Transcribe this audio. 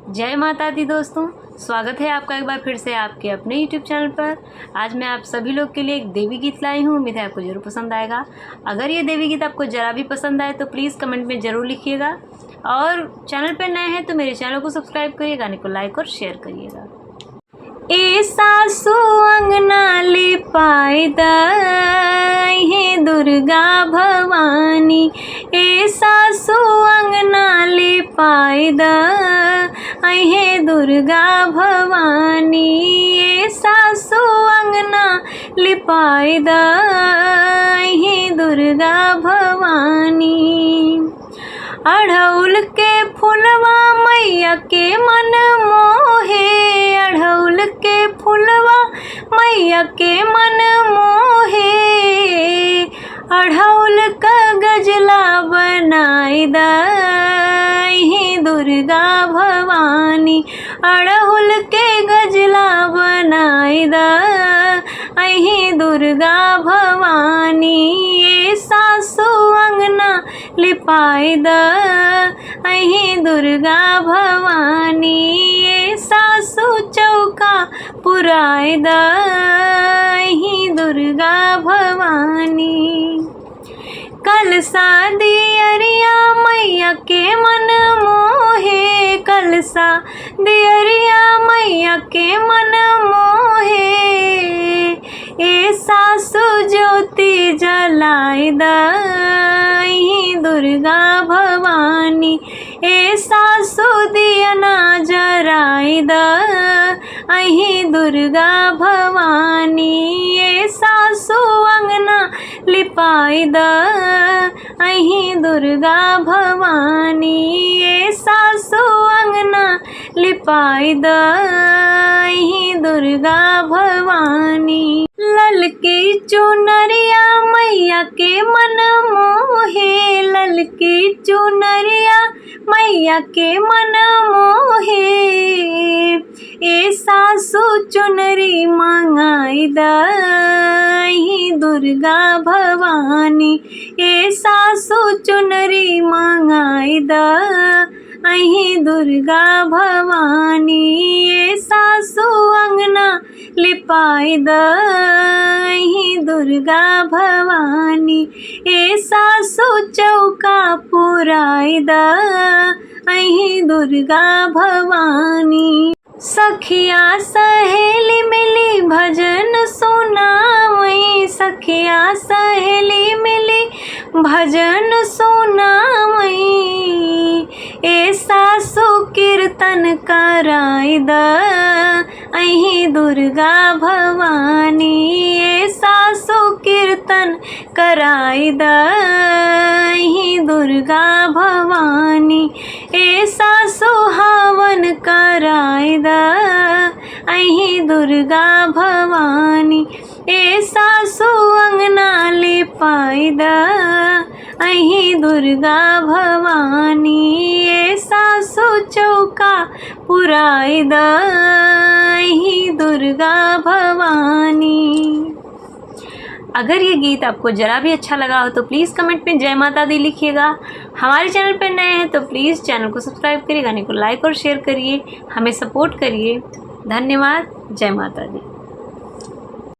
जय माता दी दोस्तों, स्वागत है आपका एक बार फिर से आपके अपने YouTube चैनल पर। आज मैं आप सभी लोग के लिए एक देवी गीत लाई हूँ। उम्मीद है आपको ज़रूर पसंद आएगा। अगर ये देवी गीत आपको ज़रा भी पसंद आए तो प्लीज़ कमेंट में ज़रूर लिखिएगा, और चैनल पर नए हैं तो मेरे चैनल को सब्सक्राइब करिए, गाने को लाइक और शेयर करिएगा। ए सासु अंगना लिपाई हे दुर्गा भवानी, ए सासु अंगना लिपाई हे दुर्गा भवानी, ए सासु अंगना लिपाई हे दुर्गा भवानी। अढ़उल के फुलवा मैया के मन मोहे, अढ़उल के फुलवा मैया के मन मोहे, अढ़उल का गजला बनाई हे दुर्गा भवानी, अढ़उल के गजला बनाई हे दुर्गा भवानी, ए सासु अंगना लिपाई हे दुर्गा भवानी, ए सासु चौका पुराई हे दुर्गा भवानी। कल शादी अरिया मैया के मन मोहे, कल दियरिया मैया के मन मोहे, ए सासु ज्योति जलाई हे दुर्गा भवानी, ए सासु दियना जराई हे दुर्गा भवानी, ए सासु अंगना लिपाई हे दुर्गा भवानी, ए सासु अंगना लिपाई हे दुर्गा भवानी। ललकी चुनरिया मैया के मन मोहे, ललकी चुनरिया मैया के मन मोहे, ए सासु चुनरी मंगाई हे दुर्गा भवानी, ए सासु चुनरी मंगाई हे दुर्गा भवानी, ए सासु अंगना लिपाई हे दुर्गा भवानी, ए सासु चौका पुराई हे दुर्गा भवानी। सखिया सहेली मिली भजन सुनावई, सखिया सहेली मिली भजन सुनावई, ए सासु कीर्तन कराई हे दुर्गा भवानी, ए सासु कीर्तन कराई हे दुर्गा भवानी, ए सासु हवन कराई हे दुर्गा भवानी, ए सासु अंगना लिपाई हे दुर्गा भवानी, ए सासु चौका पुराई हे दुर्गा भवानी। अगर ये गीत आपको ज़रा भी अच्छा लगा हो तो प्लीज़ कमेंट में जय माता दी लिखिएगा। हमारे चैनल पर नए हैं तो प्लीज़ चैनल को सब्सक्राइब करिए, गाने को लाइक और शेयर करिए, हमें सपोर्ट करिए। धन्यवाद। जय माता दी।